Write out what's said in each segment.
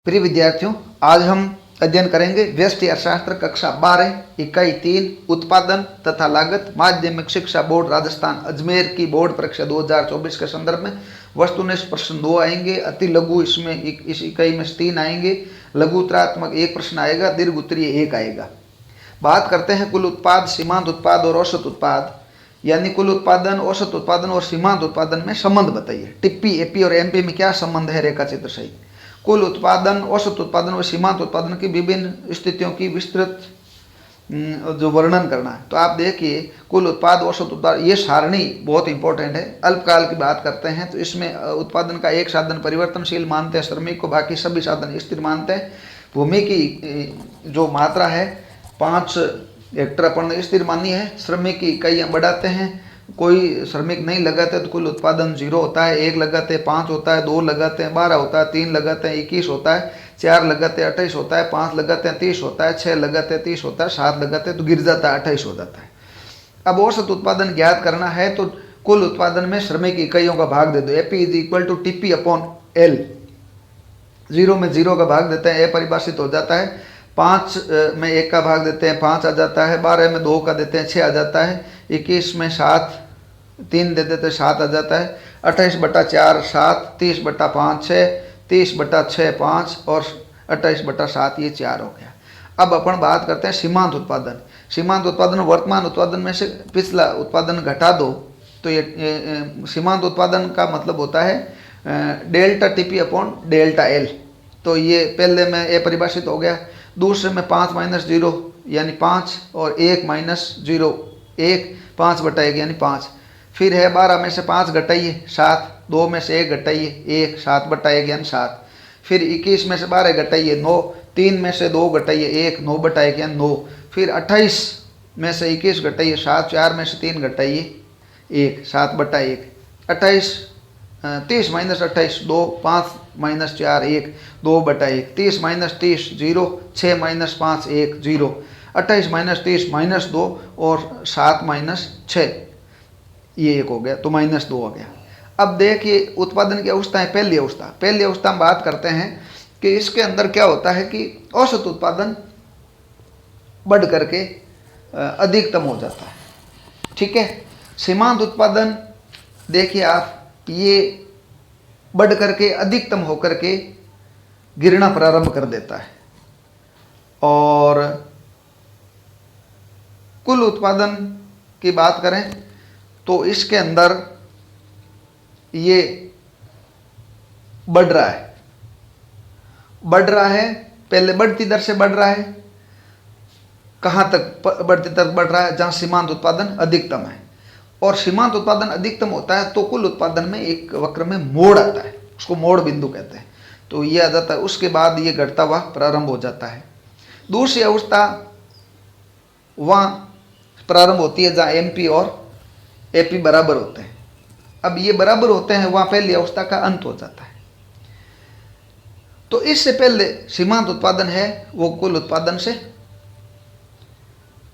प्रिय विद्यार्थियों, आज हम अध्ययन करेंगे व्यष्टि अर्थशास्त्र कक्षा 12 इकाई 3 उत्पादन तथा लागत माध्यमिक शिक्षा बोर्ड राजस्थान अजमेर की बोर्ड परीक्षा 2024 के संदर्भ में वस्तुनिष्ठ प्रश्न 2 आएंगे। अति लघु इसमें इस इकाई में 3 आएंगे। लघु उत्तरात्मक 1 प्रश्न आएगा, दीर्घ उत्तरीय 1 आएगा। बात करते हैं कुल उत्पाद, सीमांत उत्पाद और औसत उत्पाद। यानी कुल उत्पादन, औसत उत्पादन और सीमांत उत्पादन में संबंध बताइए। टिप्पी, एपी और एमपी में क्या संबंध है, रेखा चित्र सहित। कुल उत्पादन, औसत उत्पादन और सीमांत उत्पादन की विभिन्न स्थितियों की विस्तृत जो वर्णन करना है। तो आप देखिए, कुल उत्पाद, औसत उत्पाद, ये सारणी बहुत इंपॉर्टेंट है। अल्पकाल की बात करते हैं तो इसमें उत्पादन का एक साधन परिवर्तनशील मानते हैं श्रमिक को, बाकी सभी साधन स्थिर मानते हैं। भूमि की जो मात्रा है 5 हेक्टर अपन स्थिर मानी है। श्रमिक की इकाइयाँ बढ़ाते हैं, कोई श्रमिक नहीं लगाते तो कुल उत्पादन 0 होता है। 1 लगाते हैं 5 होता है, 2 लगाते हैं 12 होता है, 3 लगाते हैं 21 होता है, 4 लगाते हैं 28 होता है, 5 लगाते हैं 30 होता है, 6 लगाते हैं 30 होता है, 7 लगाते हैं तो गिर जाता है 28 हो जाता है। अब औसत उत्पादन ज्ञात करना है तो कुल उत्पादन में श्रमिक इकाइयों का भाग दे दो। AP is equal to TP upon L. 0 में 0 का भाग देते हैं, अपरिभाषित हो जाता है। 5 में 1 का भाग देते हैं, 5 आ जाता है। 12 में 2 का देते हैं, 6 आ जाता है। 21 में 7 3 दे देते हैं, 7 आ जाता है। 28/4 7, 30/5 6, 30/6 5 और 28/7 ये 4 हो गया। अब अपन बात करते हैं सीमांत उत्पादन। सीमांत उत्पादन वर्तमान उत्पादन में से पिछला उत्पादन घटा दो तो ये सीमांत उत्पादन का मतलब होता है delta TP upon delta L. तो ये पहले में ए परिभाषित हो गया। दूसरे में 5 - 0 यानी 5 और 1 - 0 1, 5/1 यानी 5। फिर है 12 में से 5 घटाइए 7, 2 में से 1 घटाइए 1, 7/1 यानी 7। फिर 21 में से 12 घटाइए 9, 3 में से 2 घटाइए 1, 9/1 यानी 9। फिर 28 में से 21 घटाइए 7, 4 में से 3 घटाइए 1, 7/1। 28 30 - 28 2, 5 - 4 1, 2/1। 30 - 30 0, 6 - 5 1 0, 28 - 30 -2 और 7 - 6 ये 1 हो गया तो -2 हो गया। अब देखिए उत्पादन की अवस्थाएं। पहली अवस्था हम बात करते हैं कि इसके अंदर क्या होता है कि औसत उत्पादन बढ़ करके अधिकतम हो जाता है। ठीक है। सीमांत उत्पादन देखिए आप, ये बढ़ करके अधिकतम होकर के गिरना प्रारंभ कर देता है। और कुल उत्पादन की बात करें तो इसके अंदर ये बढ़ रहा है, पहले बढ़ती दर से बढ़ रहा है। कहाँ तक बढ़ती दर बढ़ रहा है? जहाँ सीमांत उत्पादन अधिकतम है। और सीमांत उत्पादन अधिकतम होता है तो कुल उत्पादन में एक वक्र में मोड़ आता है, उसको मोड़ बिंदु कहते हैं। तो ये आ जाता है, उसके बाद ये घटता हुआ प्रारंभ हो जाता है। दूसरी अवस्था वहाँ प्रारंभ होती है जहाँ एमपी और एपी बराबर होते हैं। अब ये बराबर होते हैं, वहाँ पहली अवस्था का अंत हो जाता है। तो इससे पहले सीमांत उत्पादन है वो कुल उत्पादन से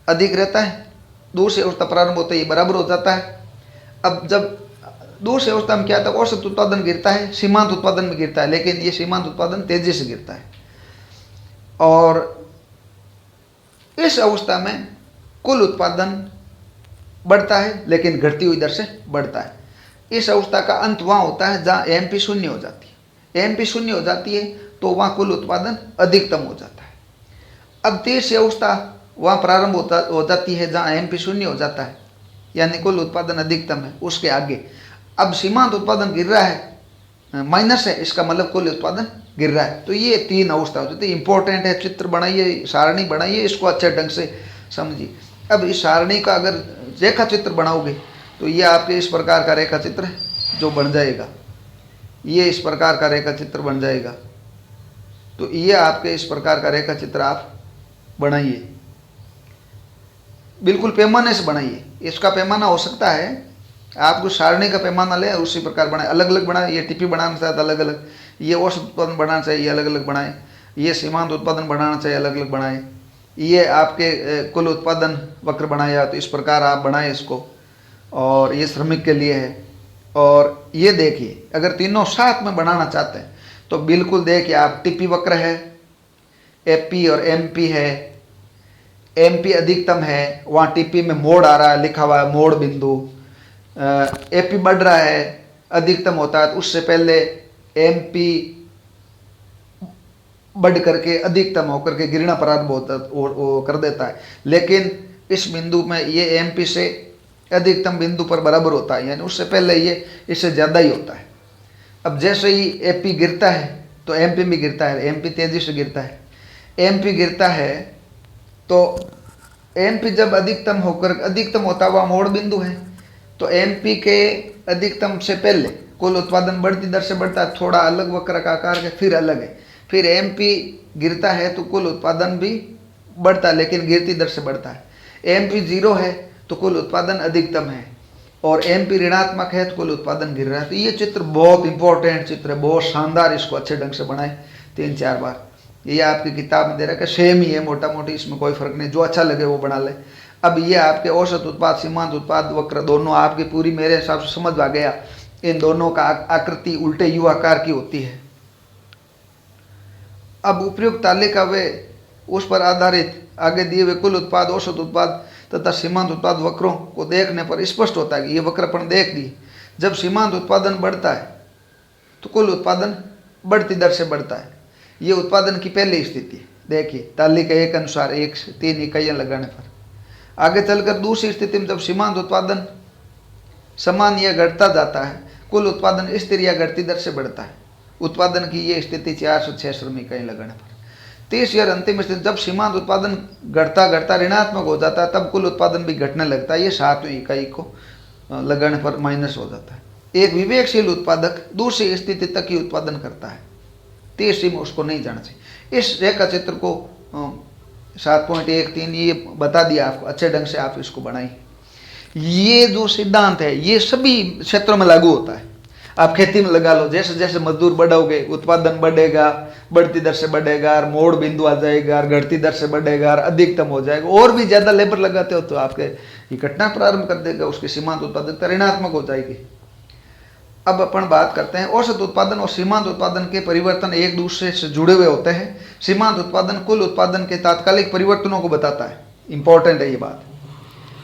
अधिक रहता है। दूसरी अवस्था प्रारंभ होते ही बराबर हो जाता है। अब जब दूसरी अवस्था में क्या था, औसत उत्पादन गिरता है, सीमांत उत्पादन में गिरता है, लेकिन ये सीमांत उत्पादन तेजी से गिरता है। और इस अवस्था में कुल उत्पादन बढ़ता है लेकिन घटती हुई दर से बढ़ता है। इस अवस्था का अंत वहाँ होता है जहाँ एमपी 0 हो जाती है। एमपी 0 हो जाती है तो वहाँ कुल उत्पादन अधिकतम हो जाता है। अब तीसरी अवस्था वहाँ प्रारंभ हो जाती है जहाँ एमपी 0 हो जाता है, यानी कुल उत्पादन अधिकतम है। उसके आगे अब सीमांत उत्पादन गिर रहा है, माइनस है, इसका मतलब कुल उत्पादन गिर रहा है। तो ये 3 अवस्था हो जाती है। इंपॉर्टेंट है, चित्र बनाइए, सारणी बनाइए, इसको अच्छे ढंग से समझिए। अब इस सारणी का अगर रेखा चित्र बनाओगे तो ये आपके इस प्रकार का रेखा चित्र जो बन जाएगा, ये इस प्रकार का रेखा चित्र बन जाएगा। तो ये आपके इस प्रकार का रेखा चित्र आप बनाइए, बिल्कुल पैमाने से बनाइए। इसका पैमाना हो सकता है आपको सारणी का पैमाना ले उसी प्रकार बनाए, अलग अलग बनाए। ये टीपी बनाना चाहता अलग अलग, ये औसत उत्पादन बनाना चाहिए अलग अलग बनाए, ये सीमांत उत्पादन बनाना चाहिए अलग अलग बनाए, ये आपके कुल उत्पादन वक्र बनाया तो इस प्रकार आप बनाए इसको। और ये श्रमिक के लिए है। और ये देखिए, अगर तीनों साथ में बनाना चाहते हैं तो बिल्कुल देखिए आप, टीपी वक्र है, एपी और एमपी है, एमपी अधिकतम है, वहाँ टीपी में मोड़ आ रहा है, लिखा हुआ है मोड़ बिंदु। एपी बढ़ रहा है, अधिकतम होता है, तो उससे पहले एमपी बढ़ करके अधिकतम होकर के गिरना प्रारंभ होता कर देता है। लेकिन इस बिंदु में ये एमपी से अधिकतम बिंदु पर बराबर होता है, यानी उससे पहले ये इससे ज़्यादा ही होता है। अब जैसे ही एपी गिरता है तो एमपी भी गिरता है, एमपी तेजी से गिरता है। एमपी गिरता है तो एमपी जब अधिकतम होता हुआ मोड़ बिंदु है, तो एमपी के अधिकतम से पहले कुल उत्पादन बढ़ती दर से बढ़ता है, थोड़ा अलग वक्र का आकार के, फिर अलग है। फिर एमपी गिरता है तो कुल उत्पादन भी बढ़ता है, लेकिन गिरती दर से बढ़ता है। एमपी 0 है तो कुल उत्पादन अधिकतम है, और एमपी ऋणात्मक है तो कुल उत्पादन गिर रहा है। तो ये चित्र बहुत इंपॉर्टेंट चित्र है, बहुत शानदार, इसको अच्छे ढंग से बनाए 3-4 बार। ये आपकी किताब में दे रखा है, सेम ही है मोटा मोटी, इसमें कोई फर्क नहीं, जो अच्छा लगे वो बना ले। अब ये आपके औसत उत्पाद, सीमांत उत्पाद वक्र दोनों आपकी पूरी मेरे हिसाब से समझ आ गया। इन दोनों का आकृति उल्टे यू आकार की होती है। अब उपयुक्त तालिका वे उस पर आधारित आगे दिए हुए कुल उत्पाद, औसत उत्पाद तथा सीमांत उत्पाद वक्रों को देखने पर स्पष्ट होता है कि ये वक्र अपन देख लिए। जब सीमांत उत्पादन बढ़ता है तो कुल उत्पादन बढ़ती दर से बढ़ता है। ये उत्पादन की पहली स्थिति देखिए, तालिका 1 अनुसार 1 से 3 इकाइयाँ लगाने पर। आगे चलकर दूसरी स्थिति में जब सीमांत उत्पादन समान या घटता जाता है, कुल उत्पादन स्थिर या घटती दर से बढ़ता है। उत्पादन की ये स्थिति 4 से 6 श्रम इकाई लगाने पर। तीसरी और अंतिम स्थिति जब सीमांत उत्पादन घटता घटता ऋणात्मक हो जाता है, तब कुल उत्पादन भी घटने लगता है। ये 7वीं इकाई को लगाने पर माइनस हो जाता है। एक विवेकशील उत्पादक दूसरी स्थिति तक ही उत्पादन करता है, तीसरी में उसको नहीं जाना चाहिए। इस रेखा चित्र को 7.13 ये बता दिया आपको, अच्छे ढंग से आप इसको बनाइए। ये जो सिद्धांत है ये सभी क्षेत्रों में लागू होता है। आप खेती में लगा लो, जैसे जैसे मजदूर बढ़ाओगे उत्पादन बढ़ेगा, बढ़ती दर से बढ़ेगा, और मोड़ बिंदु आ जाएगा, और घटती दर से बढ़ेगा, और अधिकतम हो जाएगा। और भी ज़्यादा लेबर लगाते हो तो आपके ये घटना प्रारंभ कर देगा, उसकी सीमांत उत्पादकता ऋणात्मक हो जाएगी। अब अपन बात करते हैं औसत उत्पादन और सीमांत उत्पादन के परिवर्तन एक दूसरे से जुड़े हुए होते हैं। सीमांत उत्पादन कुल उत्पादन के तात्कालिक परिवर्तनों को बताता है, इंपॉर्टेंट है ये बात।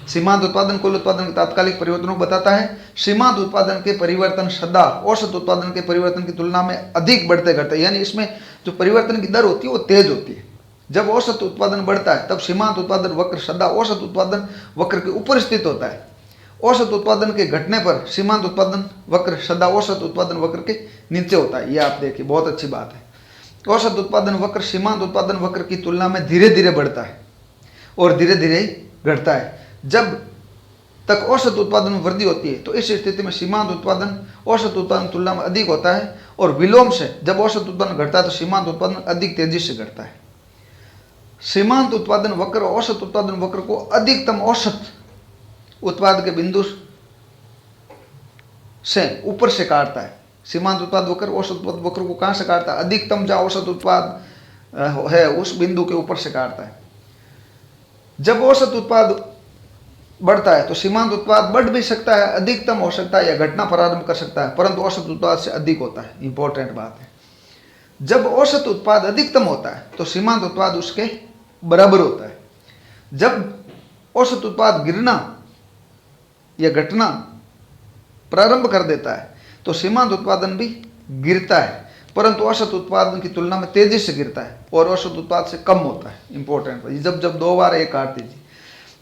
सीमांत उत्पादन कुल उत्पादन के तात्कालिक परिवर्तनों को बताता है। सीमांत उत्पादन के परिवर्तन सदा औसत उत्पादन के परिवर्तन की तुलना में अधिक बढ़ते घटते, यानी इसमें जो परिवर्तन की दर होती है वो तेज होती है। जब औसत उत्पादन बढ़ता है तब सीमांत उत्पादन वक्र सदा औसत उत्पादन वक्र के ऊपर स्थित होता है। औसत उत्पादन के घटने पर सीमांत उत्पादन वक्र सदा औसत उत्पादन वक्र के नीचे होता है। ये आप देखिए, बहुत अच्छी बात है। औसत उत्पादन वक्र सीमांत उत्पादन वक्र की तुलना में धीरे धीरे बढ़ता है और धीरे धीरे घटता है। जब तक औसत उत्पादन में वृद्धि होती है तो इस स्थिति में सीमांत उत्पादन औसत उत्पादन तुलना में अधिक होता है, और विलोम से जब औसत उत्पादन घटता है तो सीमांत उत्पादन अधिक तेजी से घटता है। सीमांत उत्पादन वक्र औसत उत्पादन वक्र को अधिकतम औसत उत्पाद के बिंदु से ऊपर से काटता है। सीमांत उत्पाद वक्र औसत उत्पाद वक्र को कहाँ से काटता है? अधिकतम जहाँ औसत उत्पाद है उस बिंदु के ऊपर से काटता है। जब औसत उत्पाद बढ़ता है तो सीमांत उत्पाद बढ़ भी सकता है, अधिकतम हो सकता है या घटना प्रारंभ कर सकता है, परंतु औसत उत्पाद से अधिक होता है। इंपॉर्टेंट बात है। जब औसत उत्पाद अधिकतम होता है तो सीमांत उत्पाद उसके बराबर होता है। जब औसत उत्पाद गिरना या घटना प्रारंभ कर देता है तो सीमांत उत्पादन भी गिरता है, परंतु औसत उत्पादन की तुलना में तेजी से गिरता है और औसत उत्पाद से कम होता है। इंपॉर्टेंट, जब 2 बार एक काट दीजिए।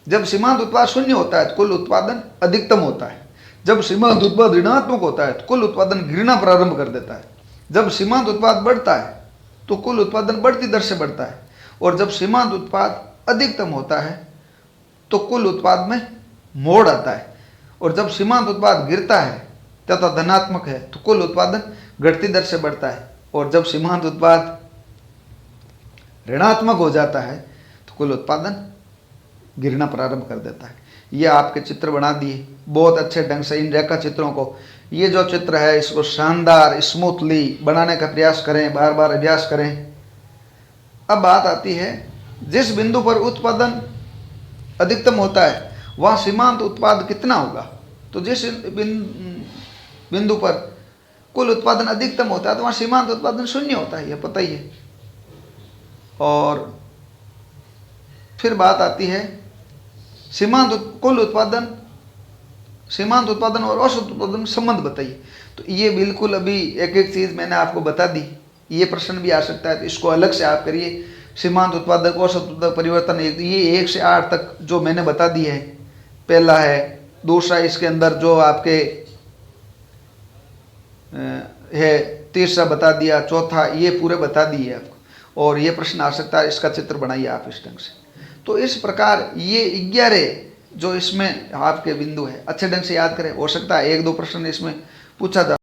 जब सीमांत उत्पाद शून्य होता है तो कुल उत्पादन अधिकतम होता है। जब सीमांत उत्पाद ऋणात्मक होता है तो कुल उत्पादन गिरना प्रारंभ कर देता है। जब सीमांत उत्पाद बढ़ता है तो कुल उत्पादन बढ़ती दर से बढ़ता है, और जब सीमांत उत्पाद अधिकतम होता है तो कुल उत्पाद में मोड़ आता है, और जब सीमांत उत्पाद गिरता है तथा धनात्मक है तो कुल उत्पादन घटती दर से बढ़ता है, और जब सीमांत उत्पाद ऋणात्मक हो जाता है तो कुल उत्पादन गिरना प्रारंभ कर देता है। ये आपके चित्र बना दिए बहुत अच्छे ढंग से। इन रेखा चित्रों को, ये जो चित्र है इसको शानदार स्मूथली बनाने का प्रयास करें, बार बार अभ्यास करें। अब बात आती है जिस बिंदु पर उत्पादन अधिकतम होता है वहाँ सीमांत उत्पाद कितना होगा। तो जिस बिंदु पर कुल उत्पादन अधिकतम होता है तो वहाँ सीमांत उत्पादन शून्य होता है, यह पता ही है। और फिर बात आती है कुल उत्पादन, सीमांत उत्पादन और औसत उत्पादन संबंध बताइए। तो ये बिल्कुल अभी एक एक चीज़ मैंने आपको बता दी। ये प्रश्न भी आ सकता है तो इसको अलग से आप करिए। सीमांत उत्पादक, औसत उत्पादक, परिवर्तन, ये 1 से 8 तक जो मैंने बता दिए है, पहला है। दूसरा इसके अंदर जो आपके है, तीसरा बता दिया, चौथा ये पूरे बता दिए आपको। और ये प्रश्न आ सकता है, इसका चित्र बनाइए आप इस ढंग से। तो इस प्रकार ये 11 जो इसमें आपके बिंदु है अच्छे ढंग से याद करें। हो सकता है 1-2 प्रश्न इसमें पूछा जा